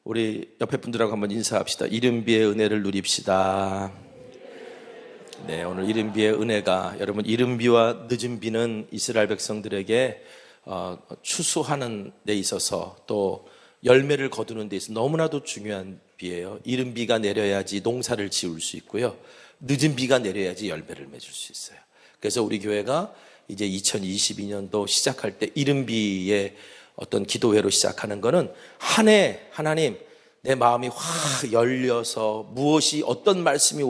우리 옆에 분들하고 한번 인사합시다. 이른비의 은혜를 누립시다. 네, 오늘 이른비의 은혜가, 여러분, 이른비와 늦은비는 이스라엘 백성들에게 추수하는 데 있어서 또 열매를 거두는 데 있어서 너무나도 중요한 비예요. 이른비가 내려야지 농사를 지을 수 있고요, 늦은 비가 내려야지 열매를 맺을 수 있어요. 그래서 우리 교회가 이제 2022년도 시작할 때 이른비의 어떤 기도회로 시작하는 거는, 한 해 하나님 내 마음이 확 열려서 무엇이 어떤 말씀이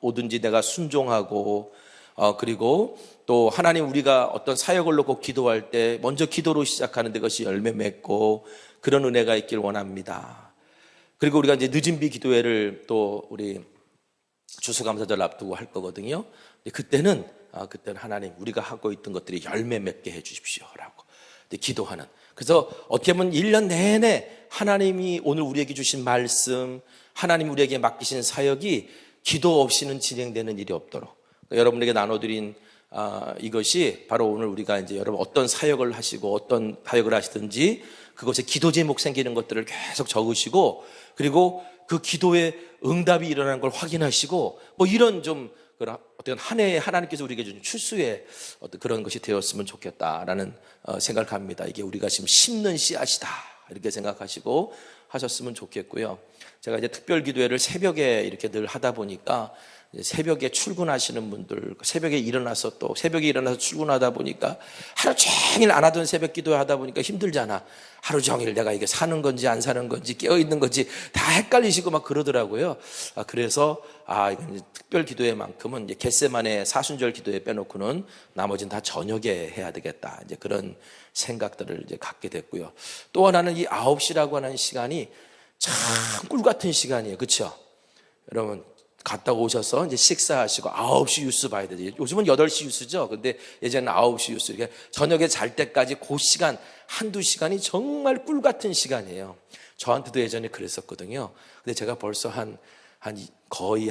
오든지 내가 순종하고, 그리고 또 하나님, 우리가 어떤 사역을 놓고 기도할 때 먼저 기도로 시작하는 데 그것이 열매 맺고, 그런 은혜가 있길 원합니다. 그리고 우리가 이제 늦은비 기도회를 또 우리 추수감사절 앞두고 할 거거든요. 그때는 하나님, 우리가 하고 있던 것들이 열매 맺게 해 주십시오라고 기도하는. 그래서 어떻게 보면 1년 내내 하나님이 오늘 우리에게 주신 말씀, 하나님 우리에게 맡기신 사역이 기도 없이는 진행되는 일이 없도록, 여러분에게 나눠드린 이것이 바로 오늘 우리가 이제 여러분 어떤 사역을 하시고 어떤 사역을 하시든지 그것에 기도 제목 생기는 것들을 계속 적으시고, 그리고 그 기도에 응답이 일어나는 걸 확인하시고, 뭐 이런 좀 어떤 한 해에 하나님께서 우리에게 준 추수의 어떤 그런 것이 되었으면 좋겠다라는 생각을 합니다. 이게 우리가 지금 심는 씨앗이다 이렇게 생각하시고 하셨으면 좋겠고요. 제가 이제 특별 기도회를 새벽에 이렇게 늘 하다 보니까, 새벽에 출근하시는 분들, 새벽에 일어나서 출근하다 보니까 하루 종일 안 하던 새벽 기도 하다 보니까 힘들잖아. 하루 종일 내가 이게 사는 건지 안 사는 건지 깨어있는 건지 다 헷갈리시고 막 그러더라고요. 그래서 이건 특별 기도회만큼은 이제 겟세마네 사순절 기도회 빼놓고는 나머지는 다 저녁에 해야 되겠다, 이제 그런 생각들을 이제 갖게 됐고요. 또 하나는 이 9시라고 하는 시간이 참 꿀 같은 시간이에요. 그렇죠? 여러분, 갔다 오셔서 이제 식사하시고 9시 뉴스 봐야 되죠. 요즘은 8시 뉴스죠. 근데 예전에는 9시 뉴스. 이렇게 저녁에 잘 때까지 그 시간, 한두 시간이 정말 꿀 같은 시간이에요. 저한테도 예전에 그랬었거든요. 근데 제가 벌써 거의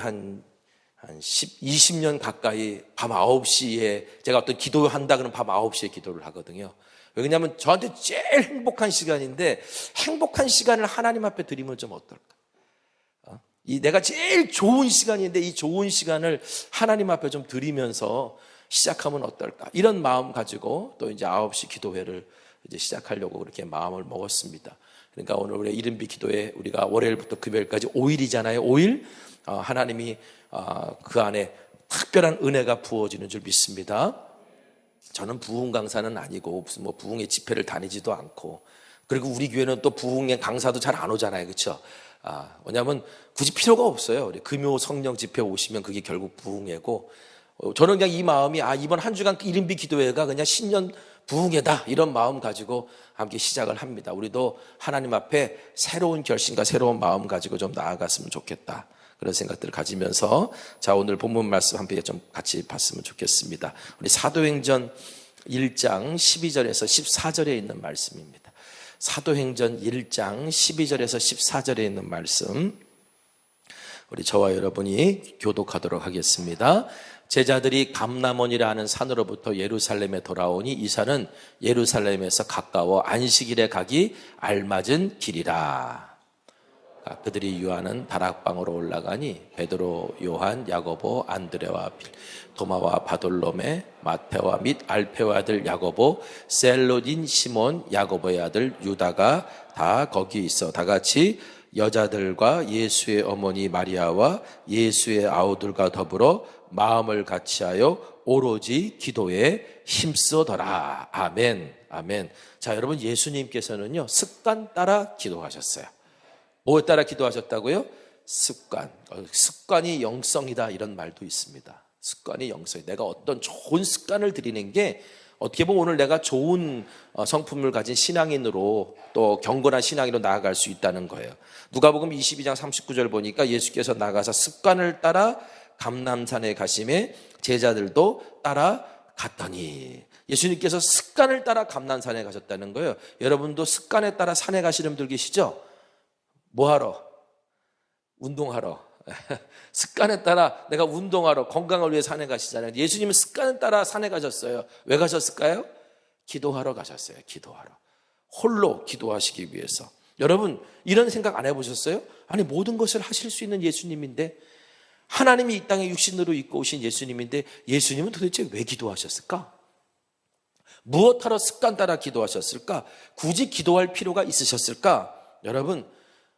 20년 가까이 밤 9시에 제가 어떤 기도한다 그러면 밤 9시에 기도를 하거든요. 왜냐하면 저한테 제일 행복한 시간인데, 행복한 시간을 하나님 앞에 드리면 좀 어떨까? 내가 제일 좋은 시간인데 이 좋은 시간을 하나님 앞에 좀 드리면서 시작하면 어떨까? 이런 마음 가지고 또 이제 9시 기도회를 이제 시작하려고 그렇게 마음을 먹었습니다. 그러니까 오늘 우리 이른비 기도회, 우리가 월요일부터 금요일까지 5일이잖아요. 5일 하나님이 그 안에 특별한 은혜가 부어지는 줄 믿습니다. 저는 부흥 강사는 아니고 무슨 부흥의 집회를 다니지도 않고, 그리고 우리 교회는 또 부흥의 강사도 잘 안 오잖아요. 그렇죠? 왜냐하면 굳이 필요가 없어요. 우리 금요 성령 집회 오시면 그게 결국 부흥회고, 저는 그냥 이 마음이 이번 한 주간 이른비 기도회가 그냥 신년 부흥회다, 이런 마음 가지고 함께 시작을 합니다. 우리도 하나님 앞에 새로운 결심과 새로운 마음 가지고 좀 나아갔으면 좋겠다, 그런 생각들을 가지면서, 자, 오늘 본문 말씀 함께 좀 같이 봤으면 좋겠습니다. 우리 사도행전 1장 12절에서 14절에 있는 말씀입니다. 사도행전 1장 12절에서 14절에 있는 말씀, 우리 저와 여러분이 교독하도록 하겠습니다. 제자들이 감람원이라 하는 산으로부터 예루살렘에 돌아오니 이 산은 예루살렘에서 가까워 안식일에 가기 알맞은 길이라. 그들이 유하는 다락방으로 올라가니 베드로, 요한, 야고보, 안드레와 도마와 바돌로메, 마테와 및 알페의 아들 야고보, 셀로딘 시몬, 야고보의 아들 유다가 다 거기 있어 다 같이 여자들과 예수의 어머니 마리아와 예수의 아우들과 더불어 마음을 같이하여 오로지 기도에 힘쓰더라. 아멘, 아멘. 자, 여러분, 예수님께서는요 습관 따라 기도하셨어요. 뭐에 따라 기도하셨다고요? 습관. 습관이 영성이다, 이런 말도 있습니다. 습관이 영성이다. 내가 어떤 좋은 습관을 들이는 게, 어떻게 보면 오늘 내가 좋은 성품을 가진 신앙인으로, 또 경건한 신앙인으로 나아갈 수 있다는 거예요. 누가복음 22장 39절 보니까 예수께서 나가서 습관을 따라 감람산에 가심에 제자들도 따라갔더니, 예수님께서 습관을 따라 감람산에 가셨다는 거예요. 여러분도 습관에 따라 산에 가시는 분들 계시죠? 뭐하러? 운동하러. 습관에 따라 내가 운동하러, 건강을 위해 산에 가시잖아요. 예수님은 습관에 따라 산에 가셨어요. 왜 가셨을까요? 기도하러 가셨어요. 기도하러. 홀로 기도하시기 위해서. 여러분 이런 생각 안 해보셨어요? 아니 모든 것을 하실 수 있는 예수님인데, 하나님이 이 땅에 육신으로 입고 오신 예수님인데, 예수님은 도대체 왜 기도하셨을까? 무엇하러 습관 따라 기도하셨을까? 굳이 기도할 필요가 있으셨을까? 여러분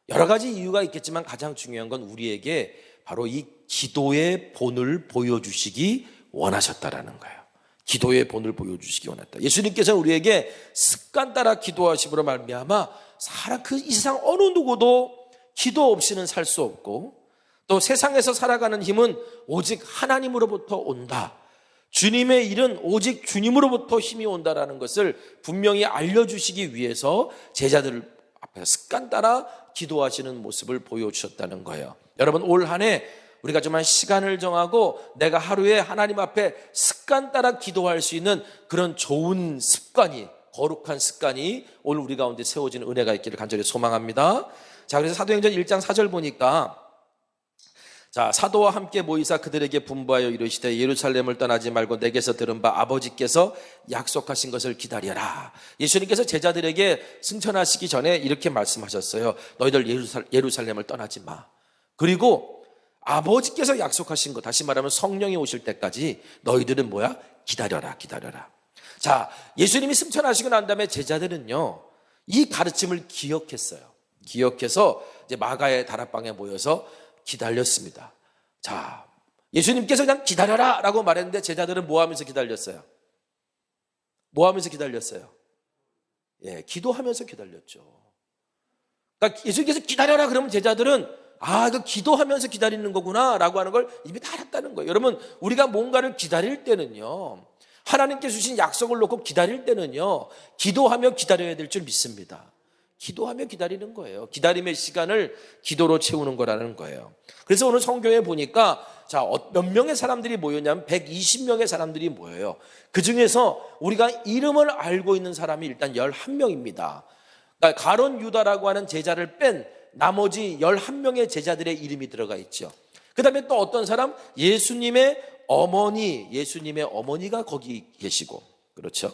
여러 가지 이유가 있겠지만 가장 중요한 건 우리에게 바로 이 기도의 본을 보여주시기 원하셨다라는 거예요. 기도의 본을 보여주시기 원했다. 예수님께서는 우리에게 습관 따라 기도하심으로 말미암아 이 세상 어느 누구도 기도 없이는 살 수 없고, 또 세상에서 살아가는 힘은 오직 하나님으로부터 온다. 주님의 일은 오직 주님으로부터 힘이 온다라는 것을 분명히 알려주시기 위해서 제자들 앞에서 습관 따라 기도하시는 모습을 보여주셨다는 거예요. 여러분 올 한 해 우리가 좀 시간을 정하고 내가 하루에 하나님 앞에 습관 따라 기도할 수 있는 그런 좋은 습관이, 거룩한 습관이 오늘 우리 가운데 세워지는 은혜가 있기를 간절히 소망합니다. 자, 그래서 사도행전 1장 4절 보니까, 자, 사도와 함께 모이사 그들에게 분부하여 이르시되 예루살렘을 떠나지 말고 내게서 들은 바 아버지께서 약속하신 것을 기다려라. 예수님께서 제자들에게 승천하시기 전에 이렇게 말씀하셨어요. 너희들 예루살렘을 떠나지 마. 그리고 아버지께서 약속하신 것, 다시 말하면 성령이 오실 때까지 너희들은 뭐야? 기다려라, 기다려라. 자, 예수님이 승천하시고 난 다음에 제자들은요, 이 가르침을 기억했어요. 기억해서 이제 마가의 다락방에 모여서 기다렸습니다. 자, 예수님께서 그냥 기다려라 라고 말했는데 제자들은 뭐 하면서 기다렸어요? 뭐 하면서 기다렸어요? 예, 기도하면서 기다렸죠. 그러니까 예수님께서 기다려라 그러면 제자들은 이거 기도하면서 기다리는 거구나 라고 하는 걸 이미 다 알았다는 거예요. 여러분 우리가 뭔가를 기다릴 때는요, 하나님께 주신 약속을 놓고 기다릴 때는요, 기도하며 기다려야 될 줄 믿습니다. 기도하며 기다리는 거예요. 기다림의 시간을 기도로 채우는 거라는 거예요. 그래서 오늘 성경에 보니까 몇 명의 사람들이 모였냐면 120명의 사람들이 모여요. 그 중에서 우리가 이름을 알고 있는 사람이 일단 11명입니다. 그러니까 가룟 유다라고 하는 제자를 뺀 나머지 11명의 제자들의 이름이 들어가 있죠. 그 다음에 또 어떤 사람? 예수님의 어머니가 거기 계시고, 그렇죠?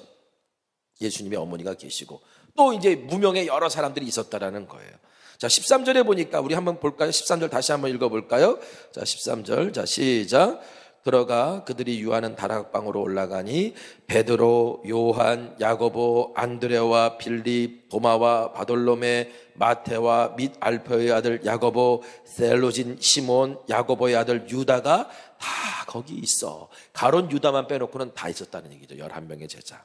예수님의 어머니가 계시고, 또 이제 무명의 여러 사람들이 있었다라는 거예요. 자, 13절에 보니까 우리 한번 볼까요? 13절 다시 한번 읽어볼까요? 자, 13절. 자, 시작. 들어가 그들이 유하는 다락방으로 올라가니 베드로, 요한, 야고보, 안드레와 빌립, 도마와 바돌로메, 마테와 및 알페의 아들 야고보, 셀로진 시몬, 야고보의 아들 유다가 다 거기 있어. 가룟 유다만 빼놓고는 다 있었다는 얘기죠. 11명의 제자.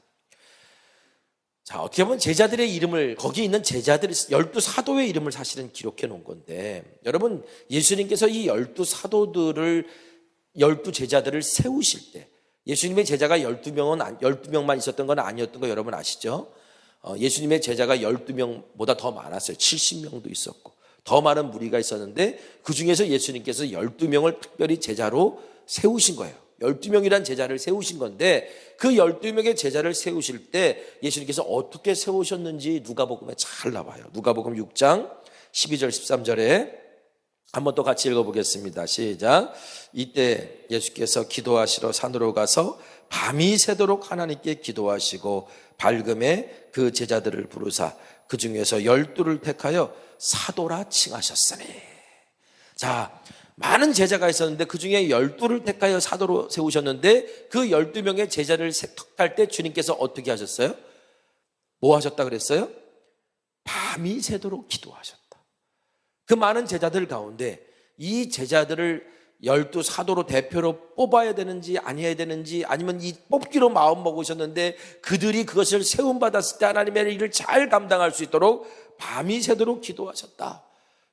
자, 어떻게 보면 제자들의 이름을, 거기 있는 제자들 12사도의 이름을 사실은 기록해 놓은 건데, 여러분 예수님께서 이 12제자들을 세우실 때, 예수님의 제자가 12명만 있었던 건 아니었던 거 여러분 아시죠? 예수님의 제자가 12명보다 더 많았어요. 70명도 있었고 더 많은 무리가 있었는데 그 중에서 예수님께서 12명을 특별히 제자로 세우신 거예요. 12명이란 제자를 세우신 건데, 그 12명의 제자를 세우실 때 예수님께서 어떻게 세우셨는지 누가복음에 잘 나와요. 누가복음 6장 12절 13절에 한번 또 같이 읽어보겠습니다. 시작. 이때 예수께서 기도하시러 산으로 가서 밤이 새도록 하나님께 기도하시고 밝음에 그 제자들을 부르사 그 중에서 12를 택하여 사도라 칭하셨으니. 자, 많은 제자가 있었는데 그 중에 12를 택하여 사도로 세우셨는데, 그 12명의 제자를 택할 때 주님께서 어떻게 하셨어요? 뭐 하셨다 그랬어요? 밤이 새도록 기도하셨다. 그 많은 제자들 가운데 이 제자들을 12사도로 대표로 뽑아야 되는지 아니어야 되는지, 아니면 이 뽑기로 마음 먹으셨는데 그들이 그것을 세움받았을 때 하나님의 일을 잘 감당할 수 있도록 밤이 새도록 기도하셨다.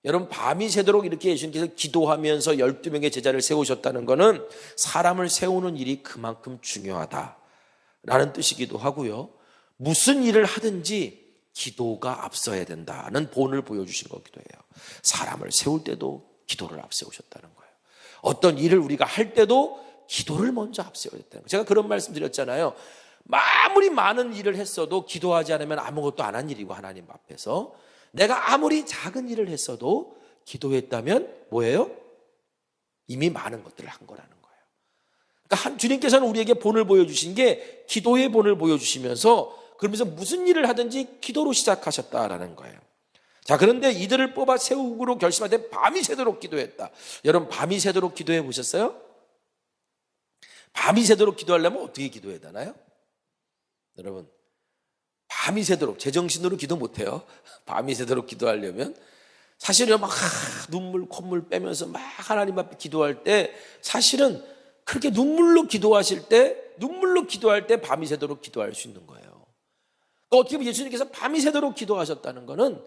여러분 밤이 새도록 이렇게 예수님께서 기도하면서 12명의 제자를 세우셨다는 것은 사람을 세우는 일이 그만큼 중요하다라는 뜻이기도 하고요, 무슨 일을 하든지 기도가 앞서야 된다는 본을 보여주신 거기도 해요. 사람을 세울 때도 기도를 앞세우셨다는 거예요. 어떤 일을 우리가 할 때도 기도를 먼저 앞세워야 된다는 거예요. 제가 그런 말씀 드렸잖아요. 아무리 많은 일을 했어도 기도하지 않으면 아무것도 안 한 일이고, 하나님 앞에서 내가 아무리 작은 일을 했어도 기도했다면 뭐예요? 이미 많은 것들을 한 거라는 거예요. 그러니까 주님께서는 우리에게 본을 보여주신 게 기도의 본을 보여주시면서, 그러면서 무슨 일을 하든지 기도로 시작하셨다라는 거예요. 자, 그런데 이들을 뽑아 세우기로 결심하되 밤이 새도록 기도했다. 여러분, 밤이 새도록 기도해 보셨어요? 밤이 새도록 기도하려면 어떻게 기도해야 되나요? 여러분, 밤이 새도록, 제정신으로 기도 못해요. 밤이 새도록 기도하려면 사실은 막 눈물 콧물 빼면서 막 하나님 앞에 기도할 때, 사실은 그렇게 눈물로 기도하실 때, 눈물로 기도할 때 밤이 새도록 기도할 수 있는 거예요. 그러니까 어떻게 보면 예수님께서 밤이 새도록 기도하셨다는 거는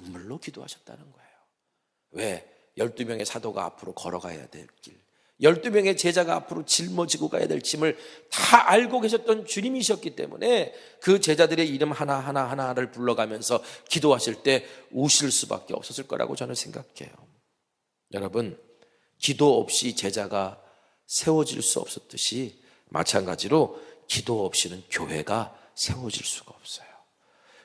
눈물로 기도하셨다는 거예요. 왜? 12명의 사도가 앞으로 걸어가야 될 길, 12명의 제자가 앞으로 짊어지고 가야 될 짐을 다 알고 계셨던 주님이셨기 때문에 그 제자들의 이름 하나하나를 불러가면서 기도하실 때 우실 수밖에 없었을 거라고 저는 생각해요. 여러분, 기도 없이 제자가 세워질 수 없었듯이 마찬가지로 기도 없이는 교회가 세워질 수가 없어요.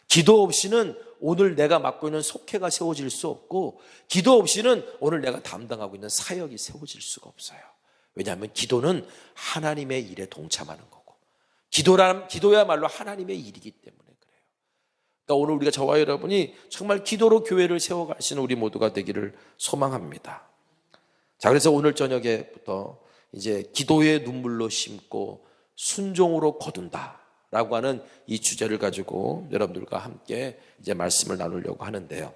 기도 없이는 오늘 내가 맡고 있는 속회가 세워질 수 없고, 기도 없이는 오늘 내가 담당하고 있는 사역이 세워질 수가 없어요. 왜냐하면 기도는 하나님의 일에 동참하는 거고, 기도야말로 하나님의 일이기 때문에 그래요. 그러니까 오늘 우리가 저와 여러분이 정말 기도로 교회를 세워가시는 우리 모두가 되기를 소망합니다. 자, 그래서 오늘 저녁에부터 이제 기도의 눈물로 심고 순종으로 거둔다 라고 하는 이 주제를 가지고 여러분들과 함께 이제 말씀을 나누려고 하는데요.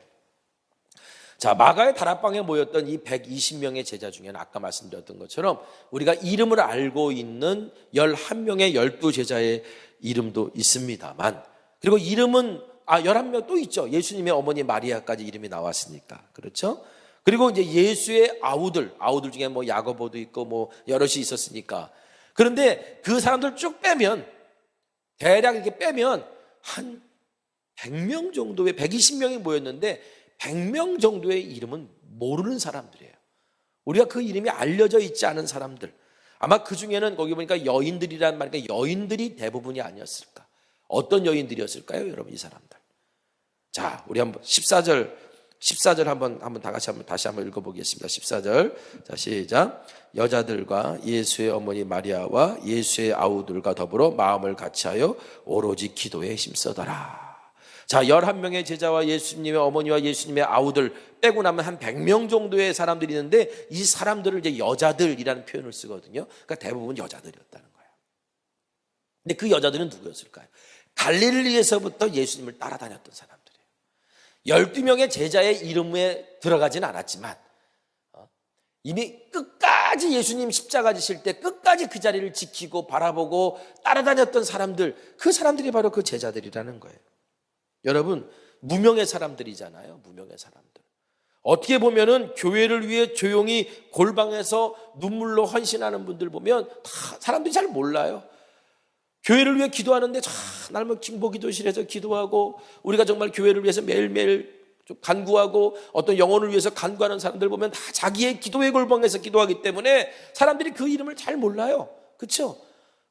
자, 마가의 다락방에 모였던 이 120명의 제자 중에는 아까 말씀드렸던 것처럼 우리가 이름을 알고 있는 11명의 12제자의 이름도 있습니다만, 그리고 이름은 11명 또 있죠. 예수님의 어머니 마리아까지 이름이 나왔으니까. 그렇죠? 그리고 이제 예수의 아우들 중에 뭐 야고보도 있고 뭐 여럿이 있었으니까. 그런데 그 사람들 쭉 빼면, 대략 이렇게 빼면 한 100명 정도의, 120명이 모였는데 100명 정도의 이름은 모르는 사람들이에요. 우리가 그 이름이 알려져 있지 않은 사람들. 아마 그 중에는 거기 보니까 여인들이란 말이니까 여인들이 대부분이 아니었을까. 어떤 여인들이었을까요, 여러분, 이 사람들? 자, 우리 한번 14절 한번 다시 한번 읽어보겠습니다. 14절. 자, 시작. 여자들과 예수의 어머니 마리아와 예수의 아우들과 더불어 마음을 같이하여 오로지 기도에 힘써더라. 자, 11명의 제자와 예수님의 어머니와 예수님의 아우들 빼고 나면 한 100명 정도의 사람들이 있는데, 이 사람들을 이제 여자들이라는 표현을 쓰거든요. 그러니까 대부분 여자들이었다는 거예요. 근데 그 여자들은 누구였을까요? 갈릴리에서부터 예수님을 따라다녔던 사람들이에요. 12명의 제자의 이름에 들어가진 않았지만 이미 끝까지 예수님 십자가 지실 때 끝까지 그 자리를 지키고 바라보고 따라다녔던 사람들, 그 사람들이 바로 그 제자들이라는 거예요. 여러분, 무명의 사람들이잖아요. 무명의 사람들. 어떻게 보면은 교회를 위해 조용히 골방에서 눈물로 헌신하는 분들 보면 다 사람들이 잘 몰라요. 교회를 위해 기도하는데 날마다 중보기도실에서 기도하고, 우리가 정말 교회를 위해서 매일매일 좀 간구하고 어떤 영혼을 위해서 간구하는 사람들 보면 다 자기의 기도의 골방에서 기도하기 때문에 사람들이 그 이름을 잘 몰라요. 그렇죠?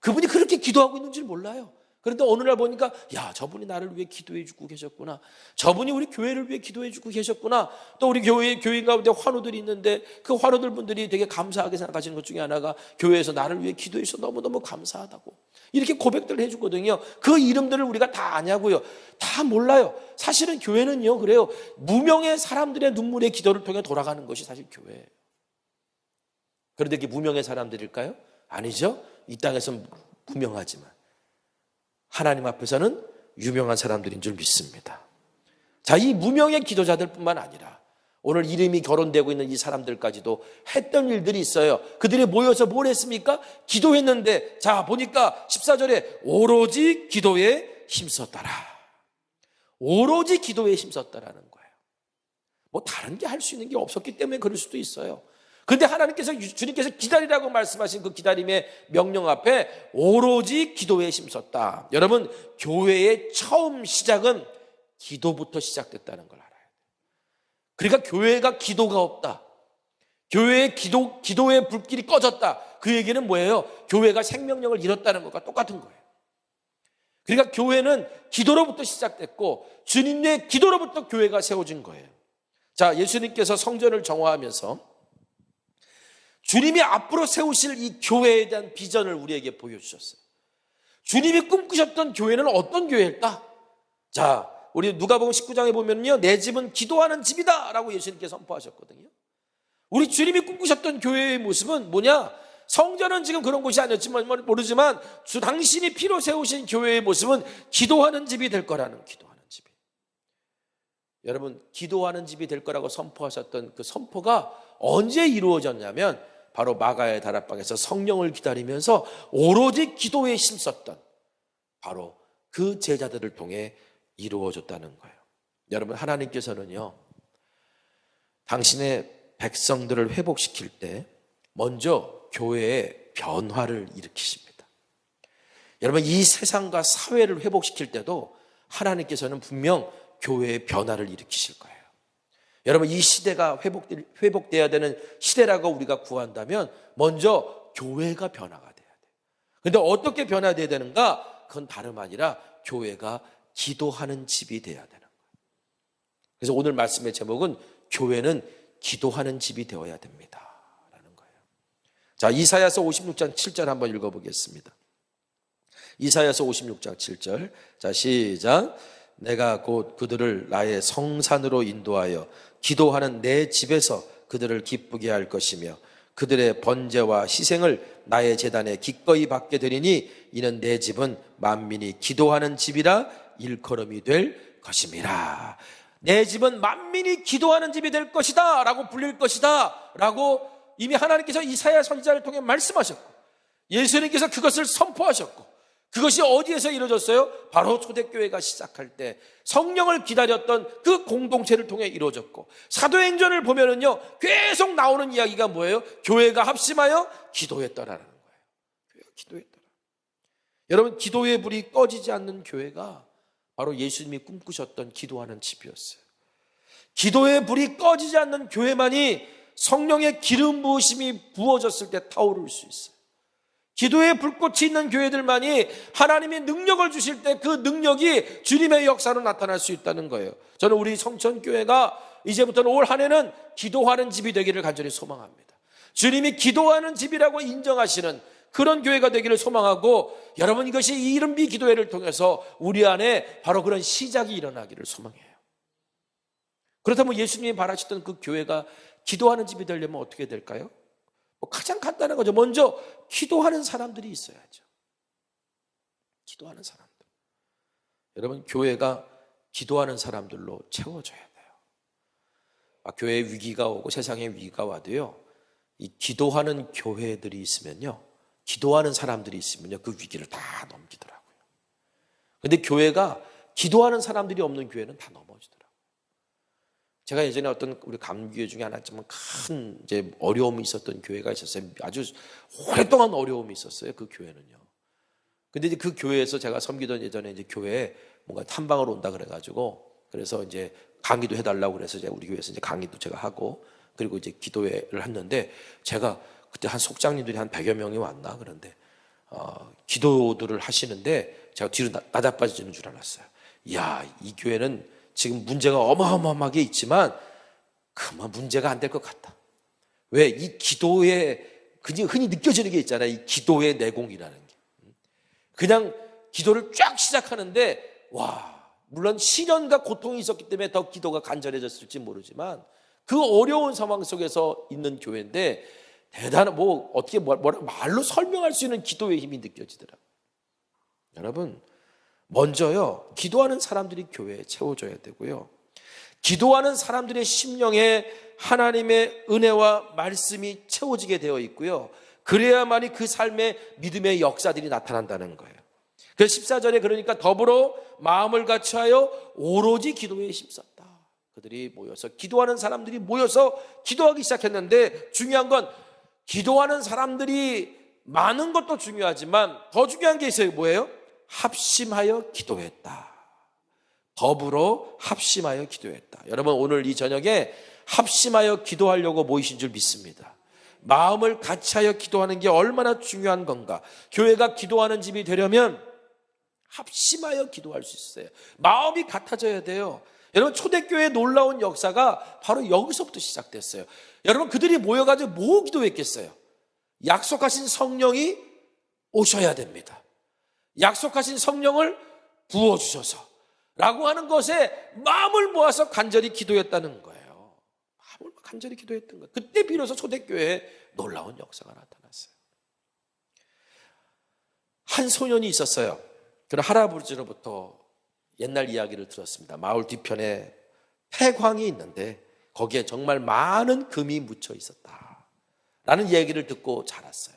그분이 그렇게 기도하고 있는 줄 몰라요. 그런데 어느 날 보니까, 야, 저분이 나를 위해 기도해 주고 계셨구나. 저분이 우리 교회를 위해 기도해 주고 계셨구나. 또 우리 교회 가운데 환우들이 있는데 그 환우들 분들이 되게 감사하게 생각하시는 것 중에 하나가, 교회에서 나를 위해 기도해 주셔서 너무너무 감사하다고 이렇게 고백들을 해주거든요. 그 이름들을 우리가 다 아냐고요? 다 몰라요. 사실은 교회는요, 그래요. 무명의 사람들의 눈물의 기도를 통해 돌아가는 것이 사실 교회예요. 그런데 이게 무명의 사람들일까요? 아니죠. 이 땅에서는 무명하지만 하나님 앞에서는 유명한 사람들인 줄 믿습니다. 자, 이 무명의 기도자들뿐만 아니라 오늘 이름이 거론되고 있는 이 사람들까지도 했던 일들이 있어요. 그들이 모여서 뭘 했습니까? 기도했는데, 자, 보니까 14절에 오로지 기도에 힘썼더라. 오로지 기도에 힘썼다라는 거예요. 뭐 다른 게 할 수 있는 게 없었기 때문에 그럴 수도 있어요. 그런데 주님께서 기다리라고 말씀하신 그 기다림의 명령 앞에 오로지 기도에 힘썼다. 여러분, 교회의 처음 시작은 기도부터 시작됐다는 걸 알아요. 그러니까 교회가 기도가 없다, 교회의 기도의 불길이 꺼졌다, 그 얘기는 뭐예요? 교회가 생명력을 잃었다는 것과 똑같은 거예요. 그러니까 교회는 기도로부터 시작됐고 주님의 기도로부터 교회가 세워진 거예요. 자, 예수님께서 성전을 정화하면서 주님이 앞으로 세우실 이 교회에 대한 비전을 우리에게 보여주셨어요. 주님이 꿈꾸셨던 교회는 어떤 교회일까? 자, 우리 누가복음 19장에 보면요, 내 집은 기도하는 집이다 라고 예수님께서 선포하셨거든요. 우리 주님이 꿈꾸셨던 교회의 모습은 뭐냐? 성전은 지금 그런 곳이 아니었지만 모르지만 당신이 피로 세우신 교회의 모습은 기도하는 집이 될 거라는, 기도하는 집이. 여러분, 기도하는 집이 될 거라고 선포하셨던 그 선포가 언제 이루어졌냐면 바로 마가의 다락방에서 성령을 기다리면서 오로지 기도에 힘썼던 바로 그 제자들을 통해 이루어졌다는 거예요. 여러분, 하나님께서는요, 당신의 백성들을 회복시킬 때 먼저 교회에 변화를 일으키십니다. 여러분, 이 세상과 사회를 회복시킬 때도 하나님께서는 분명 교회의 변화를 일으키실 거예요. 여러분, 이 시대가 회복돼야 되는 시대라고 우리가 구한다면 먼저 교회가 변화가 돼야 돼요. 그런데 어떻게 변화돼야 되는가? 그건 다름 아니라 교회가 기도하는 집이 돼야 되는 거예요. 그래서 오늘 말씀의 제목은 교회는 기도하는 집이 되어야 됩니다 라는 거예요. 자, 이사야서 56장 7절 한번 읽어보겠습니다. 이사야서 56장 7절. 자, 시작. 내가 곧 그들을 나의 성산으로 인도하여 기도하는 내 집에서 그들을 기쁘게 할 것이며 그들의 번제와 희생을 나의 제단에 기꺼이 받게 되리니 이는 내 집은 만민이 기도하는 집이라 일컬음이 될 것임이라. 내 집은 만민이 기도하는 집이 될 것이다 라고 불릴 것이다 라고 이미 하나님께서 이사야 선지자를 통해 말씀하셨고 예수님께서 그것을 선포하셨고 그것이 어디에서 이루어졌어요? 바로 초대교회가 시작할 때 성령을 기다렸던 그 공동체를 통해 이루어졌고 사도행전을 보면은요 계속 나오는 이야기가 뭐예요? 교회가 합심하여 기도했더라는 거예요. 교회가 기도했더라. 여러분, 기도의 불이 꺼지지 않는 교회가 바로 예수님이 꿈꾸셨던 기도하는 집이었어요. 기도의 불이 꺼지지 않는 교회만이 성령의 기름 부으심이 부어졌을 때 타오를 수 있어요. 기도의 불꽃이 있는 교회들만이 하나님의 능력을 주실 때 그 능력이 주님의 역사로 나타날 수 있다는 거예요. 저는 우리 성천교회가 이제부터는 올 한 해는 기도하는 집이 되기를 간절히 소망합니다. 주님이 기도하는 집이라고 인정하시는 그런 교회가 되기를 소망하고 여러분, 이것이 이 이른비 기도회를 통해서 우리 안에 바로 그런 시작이 일어나기를 소망해요. 그렇다면 예수님이 바라셨던 그 교회가 기도하는 집이 되려면 어떻게 될까요? 가장 간단한 거죠. 먼저 기도하는 사람들이 있어야죠. 기도하는 사람들. 여러분, 교회가 기도하는 사람들로 채워져야 돼요. 교회에 위기가 오고 세상에 위기가 와도요, 이 기도하는 교회들이 있으면요, 기도하는 사람들이 있으면요, 그 위기를 다 넘기더라고요. 그런데 교회가 기도하는 사람들이 없는 교회는 다 넘어지더라고요. 제가 예전에 어떤 우리 감교회 중에 하나지만 큰 이제 어려움이 있었던 교회가 있었어요. 아주 오랫동안 어려움이 있었어요. 그 교회는요. 근데 이제 그 교회에서 제가 섬기던 예전에 이제 교회에 뭔가 탐방을 온다 그래가지고 그래서 이제 강의도 해달라고 그래서 이제 우리 교회에서 이제 강의도 제가 하고 그리고 이제 기도회를 했는데 제가 그때 한 속장님들이 한 100여 명이 왔나 그런데 기도들을 하시는데 제가 뒤로 나자빠지는 줄 알았어요. 이야, 이 교회는 지금 문제가 어마어마하게 있지만 그만 문제가 안 될 것 같다. 왜? 이 기도에 흔히 느껴지는 게 있잖아요. 이 기도의 내공이라는 게. 그냥 기도를 쫙 시작하는데 물론 시련과 고통이 있었기 때문에 더 기도가 간절해졌을지 모르지만 그 어려운 상황 속에서 있는 교회인데 대단한 어떻게 말로 설명할 수 있는 기도의 힘이 느껴지더라고요. 여러분, 먼저요, 기도하는 사람들이 교회에 채워져야 되고요. 기도하는 사람들의 심령에 하나님의 은혜와 말씀이 채워지게 되어 있고요. 그래야만이 그 삶의 믿음의 역사들이 나타난다는 거예요. 그래서 14절에 그러니까 더불어 마음을 같이하여 오로지 기도에 힘썼다. 그들이 모여서 기도하는 사람들이 모여서 기도하기 시작했는데 중요한 건 기도하는 사람들이 많은 것도 중요하지만 더 중요한 게 있어요. 뭐예요? 합심하여 기도했다. 더불어 합심하여 기도했다. 여러분, 오늘 이 저녁에 합심하여 기도하려고 모이신 줄 믿습니다. 마음을 같이하여 기도하는 게 얼마나 중요한 건가. 교회가 기도하는 집이 되려면 합심하여 기도할 수 있어요. 마음이 같아져야 돼요. 여러분, 초대교회의 놀라운 역사가 바로 여기서부터 시작됐어요. 여러분, 그들이 모여가지고 뭐 기도했겠어요? 약속하신 성령이 오셔야 됩니다. 약속하신 성령을 부어주셔서 라고 하는 것에 마음을 모아서 간절히 기도했다는 거예요. 마음을 간절히 기도했던 거예요. 그때 비로소 초대교회에 놀라운 역사가 나타났어요. 한 소년이 있었어요. 그런 할아버지로부터 옛날 이야기를 들었습니다. 마을 뒤편에 폐광이 있는데 거기에 정말 많은 금이 묻혀 있었다 라는 이야기를 듣고 자랐어요.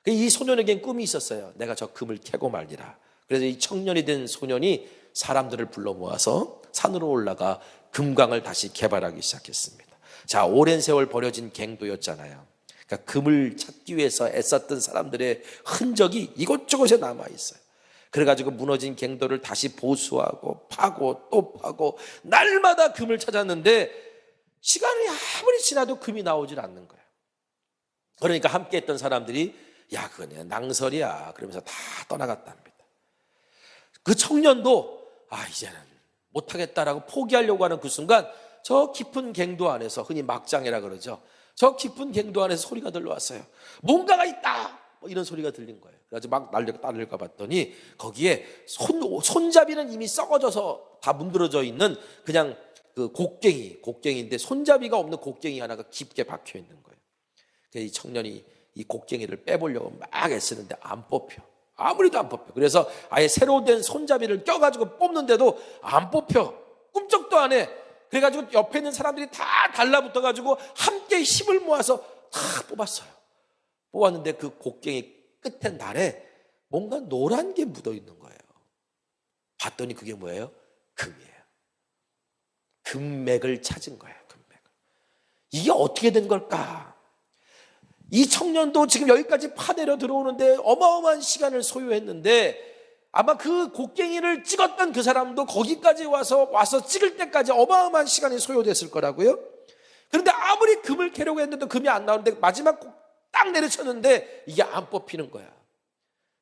이 소년에겐 꿈이 있었어요. 내가 저 금을 캐고 말리라. 그래서 이 청년이 된 소년이 사람들을 불러 모아서 산으로 올라가 금광을 다시 개발하기 시작했습니다. 자, 오랜 세월 버려진 갱도였잖아요. 그러니까 금을 찾기 위해서 애썼던 사람들의 흔적이 이곳저곳에 남아있어요. 그래가지고 무너진 갱도를 다시 보수하고 파고 또 파고 날마다 금을 찾았는데 시간이 아무리 지나도 금이 나오질 않는 거예요. 그러니까 함께 했던 사람들이 야, 그건 낭설이야 그러면서 다 떠나갔답니다. 그 청년도 이제는 못하겠다라고 포기하려고 하는 그 순간 저 깊은 갱도 안에서, 흔히 막장이라 그러죠, 저 깊은 갱도 안에서 소리가 들려왔어요. 뭔가가 있다 이런 소리가 들린 거예요. 그래서 막 날려가 봤더니 거기에 손잡이는 이미 썩어져서 다 문드러져 있는 그냥 그 곡괭이인데 손잡이가 없는 곡괭이 하나가 깊게 박혀 있는 거예요. 그래서 이 청년이 이 곡괭이를 빼보려고 막 애쓰는데 안 뽑혀. 아무리도 안 뽑혀. 그래서 아예 새로 된 손잡이를 껴가지고 뽑는데도 안 뽑혀. 꿈쩍도 안 해. 그래가지고 옆에 있는 사람들이 다 달라붙어가지고 함께 힘을 모아서 다 뽑았어요. 뽑았는데 그 곡괭이 끝에 날에 뭔가 노란 게 묻어 있는 거예요. 봤더니 그게 뭐예요? 금이에요. 금맥을 찾은 거예요. 금맥을. 이게 어떻게 된 걸까? 이 청년도 지금 여기까지 파내려 들어오는데 어마어마한 시간을 소요했는데 아마 그 곡괭이를 찍었던 그 사람도 거기까지 와서 찍을 때까지 어마어마한 시간이 소요됐을 거라고요. 그런데 아무리 금을 캐려고 했는데도 금이 안 나오는데 마지막 딱 내려쳤는데 이게 안 뽑히는 거야.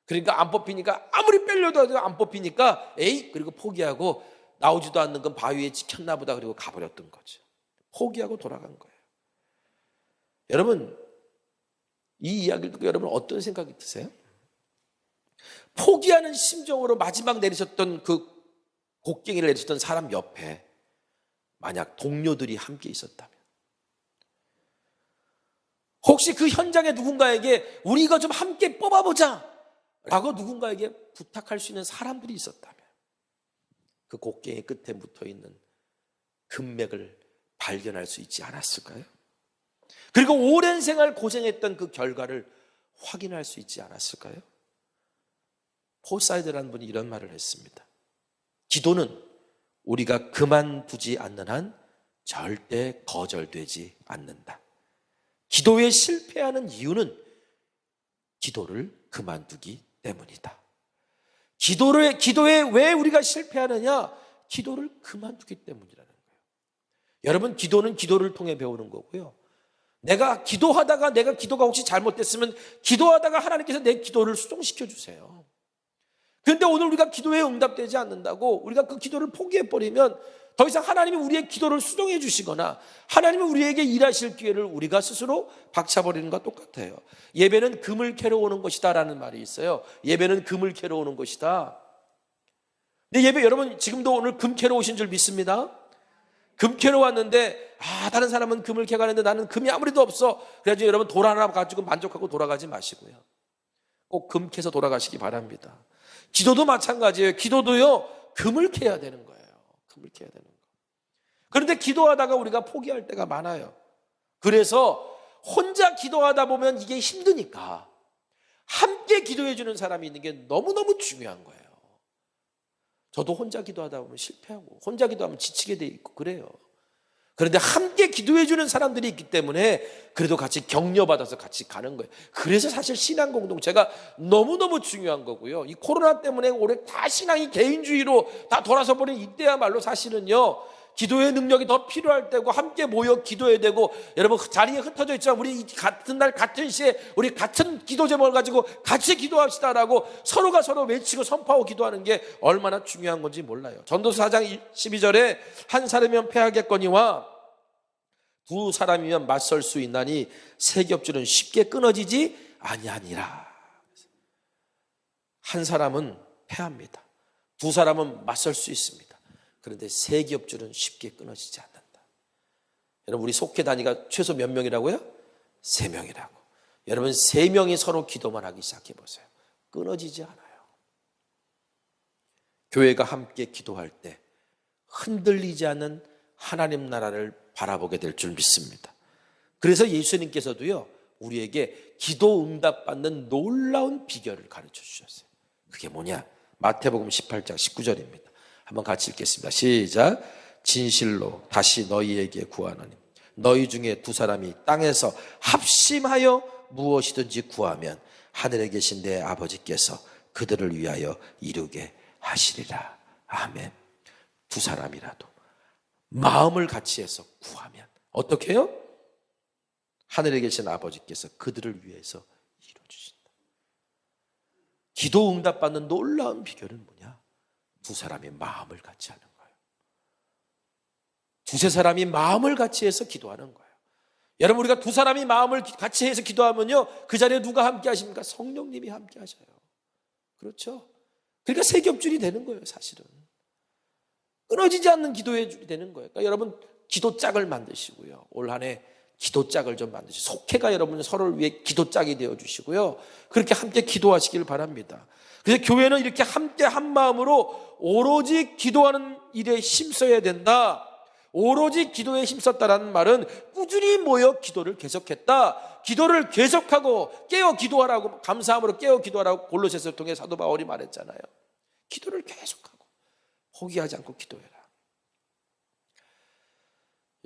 그러니까 안 뽑히니까 아무리 빼려도 안 뽑히니까 그리고 포기하고 나오지도 않는 건 바위에 찍혔나 보다 그리고 가버렸던 거죠. 포기하고 돌아간 거예요. 여러분, 이 이야기를 듣고 여러분 어떤 생각이 드세요? 포기하는 심정으로 마지막 내리셨던 그 곡괭이를 내리셨던 사람 옆에 만약 동료들이 함께 있었다면, 혹시 그 현장에 누군가에게 우리 이거 좀 함께 뽑아보자 라고 누군가에게 부탁할 수 있는 사람들이 있었다면 그 곡괭이 끝에 묻어있는 금맥을 발견할 수 있지 않았을까요? 그리고 오랜 생활 고생했던 그 결과를 확인할 수 있지 않았을까요? 폴 사이드라는 분이 이런 말을 했습니다. 기도는 우리가 그만두지 않는 한 절대 거절되지 않는다. 기도에 실패하는 이유는 기도를 그만두기 때문이다. 기도에 왜 우리가 실패하느냐? 기도를 그만두기 때문이라는 거예요. 여러분, 기도는 기도를 통해 배우는 거고요. 내가 기도하다가 내가 기도가 혹시 잘못됐으면 기도하다가 하나님께서 내 기도를 수정시켜 주세요. 그런데 오늘 우리가 기도에 응답되지 않는다고 우리가 그 기도를 포기해버리면 더 이상 하나님이 우리의 기도를 수정해 주시거나 하나님이 우리에게 일하실 기회를 우리가 스스로 박차버리는 것과 똑같아요. 예배는 금을 캐러 오는 것이다 라는 말이 있어요. 예배는 금을 캐러 오는 것이다. 근데 예배 여러분 지금도 오늘 금 캐러 오신 줄 믿습니다. 금 캐러 왔는데 다른 사람은 금을 캐가는데 나는 금이 아무리도 없어. 그래가지고 여러분 돌 하나 가지고 만족하고 돌아가지 마시고요. 꼭 금 캐서 돌아가시기 바랍니다. 기도도 마찬가지예요. 기도도요 금을 캐야 되는 거예요. 금을 캐야 되는 거. 그런데 기도하다가 우리가 포기할 때가 많아요. 그래서 혼자 기도하다 보면 이게 힘드니까 함께 기도해 주는 사람이 있는 게 너무너무 중요한 거예요. 저도 혼자 기도하다 보면 실패하고 혼자 기도하면 지치게 돼 있고 그래요. 그런데 함께 기도해 주는 사람들이 있기 때문에 그래도 같이 격려받아서 같이 가는 거예요. 그래서 사실 신앙 공동체가 너무너무 중요한 거고요. 이 코로나 때문에 올해 다 신앙이 개인주의로 다 돌아서 버린 이때야말로 사실은요 기도의 능력이 더 필요할 때고 함께 모여 기도해야 되고, 여러분 자리에 흩어져 있지만 우리 같은 날 같은 시에 우리 같은 기도 제목을 가지고 같이 기도합시다라고 서로가 서로 외치고 선포하고 기도하는 게 얼마나 중요한 건지 몰라요. 전도서 4장 12절에 한 사람이면 패하겠거니와 두 사람이면 맞설 수 있나니 세 겹줄은 쉽게 끊어지지 아니하니라. 한 사람은 패합니다. 두 사람은 맞설 수 있습니다. 그런데 세기업줄은 쉽게 끊어지지 않는다. 여러분, 우리 속회 단위가 최소 몇 명이라고요? 3명이라고. 여러분, 3명이 서로 기도만 하기 시작해 보세요. 끊어지지 않아요. 교회가 함께 기도할 때 흔들리지 않는 하나님 나라를 바라보게 될 줄 믿습니다. 그래서 예수님께서도요, 우리에게 기도 응답받는 놀라운 비결을 가르쳐 주셨어요. 그게 뭐냐? 마태복음 18장 19절입니다. 한번 같이 읽겠습니다. 시작. 진실로 다시 너희에게 구하노니 너희 중에 2사람이 땅에서 합심하여 무엇이든지 구하면 하늘에 계신 내 아버지께서 그들을 위하여 이루게 하시리라. 아멘. 2사람이라도 마음을 같이 해서 구하면 어떻게 해요? 하늘에 계신 아버지께서 그들을 위해서 이루어주신다. 기도 응답받는 놀라운 비결은 뭐냐? 2사람이 마음을 같이 하는 거예요. 2-3사람이 마음을 같이 해서 기도하는 거예요. 여러분, 우리가 2사람이 마음을 같이 해서 기도하면요, 그 자리에 누가 함께 하십니까? 성령님이 함께 하셔요. 그렇죠? 그러니까 세겹줄이 되는 거예요, 사실은. 끊어지지 않는 기도의 줄이 되는 거예요. 그러니까 여러분, 기도짝을 만드시고요. 올 한 해 기도짝을 좀 만드시고, 속회가 여러분 서로를 위해 기도짝이 되어주시고요. 그렇게 함께 기도하시길 바랍니다. 그래서 교회는 이렇게 함께 한 마음으로 오로지 기도하는 일에 힘써야 된다. 오로지 기도에 힘썼다라는 말은 꾸준히 모여 기도를 계속했다. 기도를 계속하고 깨어 기도하라고, 감사함으로 깨어 기도하라고 골로새서를 통해 사도 바울이 말했잖아요. 기도를 계속하고 포기하지 않고 기도해라.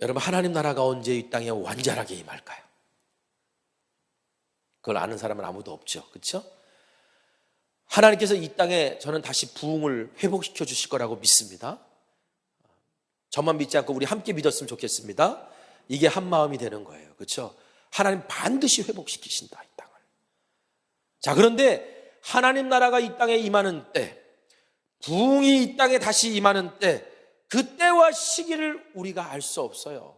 여러분, 하나님 나라가 언제 이 땅에 완전하게 임할까요? 그걸 아는 사람은 아무도 없죠. 그렇죠? 하나님께서 이 땅에 저는 다시 부흥을 회복시켜 주실 거라고 믿습니다. 저만 믿지 않고 우리 함께 믿었으면 좋겠습니다. 이게 한 마음이 되는 거예요. 그렇죠? 하나님 반드시 회복시키신다, 이 땅을. 자, 그런데 하나님 나라가 이 땅에 임하는 때, 부흥이 이 땅에 다시 임하는 때, 그때와 시기를 우리가 알 수 없어요.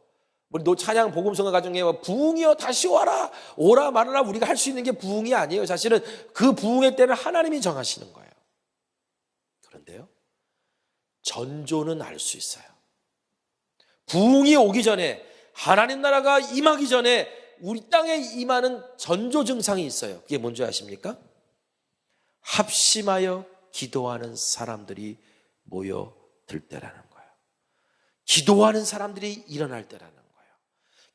우리 찬양 복음성가 가정에 부흥이여 다시 와라, 오라 말아라, 우리가 할 수 있는 게 부흥이 아니에요. 사실은 그 부흥의 때는 하나님이 정하시는 거예요. 그런데요, 전조는 알 수 있어요. 부흥이 오기 전에, 하나님 나라가 임하기 전에 우리 땅에 임하는 전조 증상이 있어요. 그게 뭔지 아십니까? 합심하여 기도하는 사람들이 모여들 때라는 거예요. 기도하는 사람들이 일어날 때라는 거예요.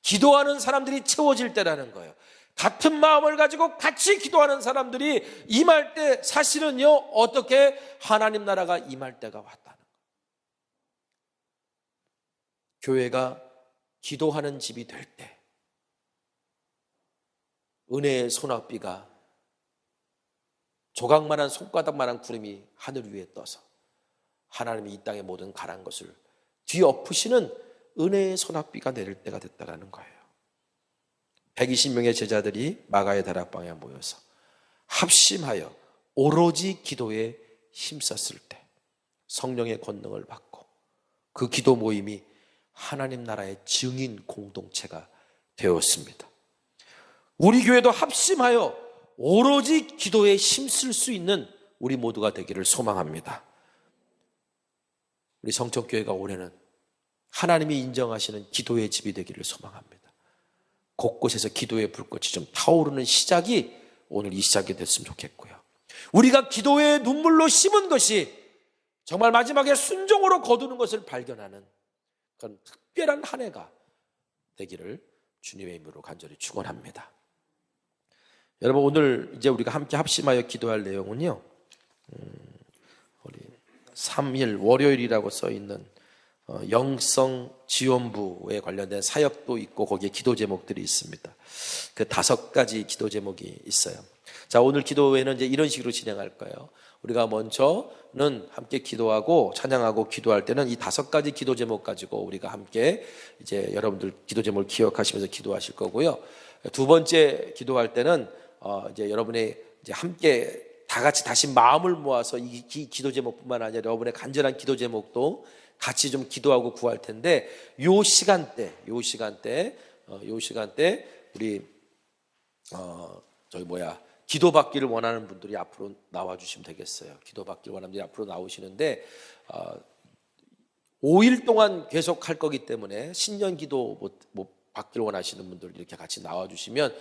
기도하는 사람들이 채워질 때라는 거예요. 같은 마음을 가지고 같이 기도하는 사람들이 임할 때, 사실은요, 어떻게 하나님 나라가 임할 때가 왔다는 거예요. 교회가 기도하는 집이 될 때, 은혜의 소낙비가 조각만한 손바닥만한 구름이 하늘 위에 떠서 하나님이 이 땅의 모든 가난 것을 뒤엎으시는 은혜의 소낙비가 내릴 때가 됐다는 거예요. 120명의 제자들이 마가의 다락방에 모여서 합심하여 오로지 기도에 힘썼을 때 성령의 권능을 받고 그 기도 모임이 하나님 나라의 증인 공동체가 되었습니다. 우리 교회도 합심하여 오로지 기도에 힘쓸 수 있는 우리 모두가 되기를 소망합니다. 우리 성천교회가 올해는 하나님이 인정하시는 기도의 집이 되기를 소망합니다. 곳곳에서 기도의 불꽃이 좀 타오르는 시작이 오늘 이 시작이 됐으면 좋겠고요. 우리가 기도의 눈물로 심은 것이 정말 마지막에 순종으로 거두는 것을 발견하는 그런 특별한 한 해가 되기를 주님의 이름으로 간절히 축원합니다. 여러분, 오늘 이제 우리가 함께 합심하여 기도할 내용은요, 우리 3일 월요일이라고 써 있는 영성 지원부에 관련된 사역도 있고 거기에 기도 제목들이 있습니다. 그 5가지 기도 제목이 있어요. 자, 오늘 기도회는 이제 이런 식으로 진행할 거예요. 우리가 먼저는 함께 기도하고 찬양하고 기도할 때는 이 5가지 기도 제목 가지고 우리가 함께 이제 여러분들 기도 제목을 기억하시면서 기도하실 거고요. 2번째 기도할 때는 이제 여러분의 이제 함께 다 같이 다시 마음을 모아서 이 기도 제목뿐만 아니라 여러분의 간절한 기도 제목도 같이 좀 기도하고 구할 텐데, 요 시간대 우리 기도받기를 원하는 분들이 앞으로 나와 주시면 되겠어요. 기도받기를 원하는 분들이 앞으로 나오시는데, 5일 동안 계속 할 거기 때문에 신년 기도 못 받기를 원하시는 분들 이렇게 같이 나와주시면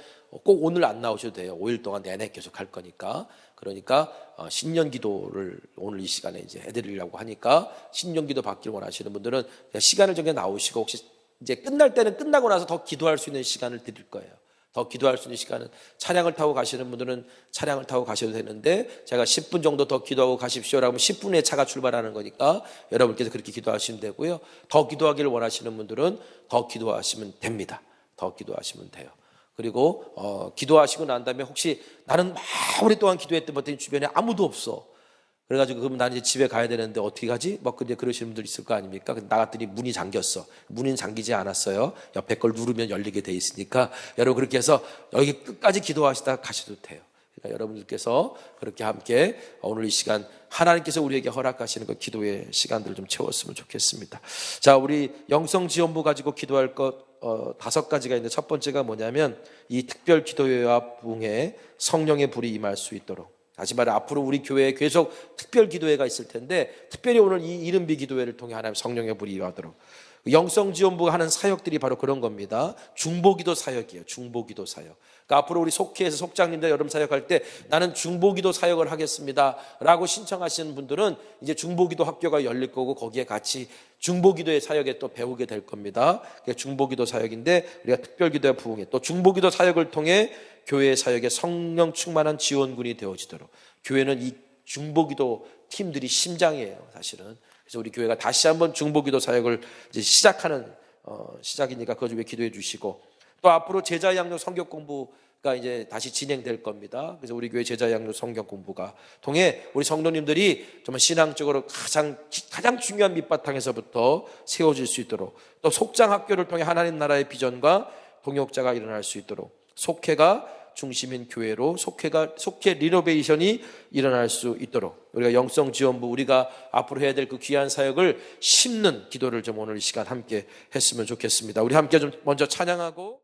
꼭 오늘 안 나오셔도 돼요. 5일 동안 내내 계속 할 거니까. 그러니까 신년 기도를 오늘 이 시간에 이제 해드리려고 하니까 신년 기도 받기를 원하시는 분들은 시간을 정해 나오시고, 혹시 이제 끝날 때는 끝나고 나서 더 기도할 수 있는 시간을 드릴 거예요. 더 기도할 수 있는 시간은 차량을 타고 가시는 분들은 차량을 타고 가셔도 되는데, 제가 10분 정도 더 기도하고 가십시오라고 하면 10분 후에 차가 출발하는 거니까 여러분께서 그렇게 기도하시면 되고요. 더 기도하기를 원하시는 분들은 더 기도하시면 됩니다. 더 기도하시면 돼요. 그리고 기도하시고 난 다음에 혹시 나는 오랫동안 기도했던 주변에 아무도 없어. 그래가지고 그럼 나는 이제 집에 가야 되는데 어떻게 가지? 막 근데 그러시는 분들 있을 거 아닙니까? 나갔더니 문이 잠겼어. 문은 잠기지 않았어요. 옆에 걸 누르면 열리게 돼 있으니까 여러분 그렇게 해서 여기 끝까지 기도하시다 가셔도 돼요. 그러니까 여러분들께서 그렇게 함께 오늘 이 시간 하나님께서 우리에게 허락하시는 그 기도의 시간들을 좀 채웠으면 좋겠습니다. 자, 우리 영성지원부 가지고 기도할 것 5가지가 있는데, 첫 번째가 뭐냐면 이 특별 기도회와 부흥에 성령의 불이 임할 수 있도록. 다시 말해 앞으로 우리 교회에 계속 특별 기도회가 있을 텐데, 특별히 오늘 이 이른비 기도회를 통해 하나님 성령의 불이 임하도록 영성지원부가 하는 사역들이 바로 그런 겁니다. 중보기도 사역이에요. 중보기도 사역. 그러니까 앞으로 우리 속회에서 속장님들 여러분 사역할 때 나는 중보기도 사역을 하겠습니다 라고 신청하시는 분들은 이제 중보기도 학교가 열릴 거고, 거기에 같이 중보기도의 사역에 또 배우게 될 겁니다. 그게 중보기도 사역인데, 우리가 특별기도와 부흥회 또 중보기도 사역을 통해 교회의 사역에 성령 충만한 지원군이 되어지도록, 교회는 이 중보기도 팀들이 심장이에요, 사실은. 그래서 우리 교회가 다시 한번 중보기도 사역을 이제 시작하는 시작이니까 그것 좀 기도해 주시고, 또 앞으로 제자 양육 성경 공부가 이제 다시 진행될 겁니다. 그래서 우리 교회 제자 양육 성경 공부가 통해 우리 성도님들이 정말 신앙적으로 가장 중요한 밑바탕에서부터 세워질 수 있도록, 또 속장 학교를 통해 하나님 나라의 비전과 동역자가 일어날 수 있도록, 속회가 중심인 교회로 속회 리노베이션이 일어날 수 있도록, 우리가 영성지원부 우리가 앞으로 해야 될 그 귀한 사역을 심는 기도를 좀 오늘 이 시간 함께 했으면 좋겠습니다. 우리 함께 좀 먼저 찬양하고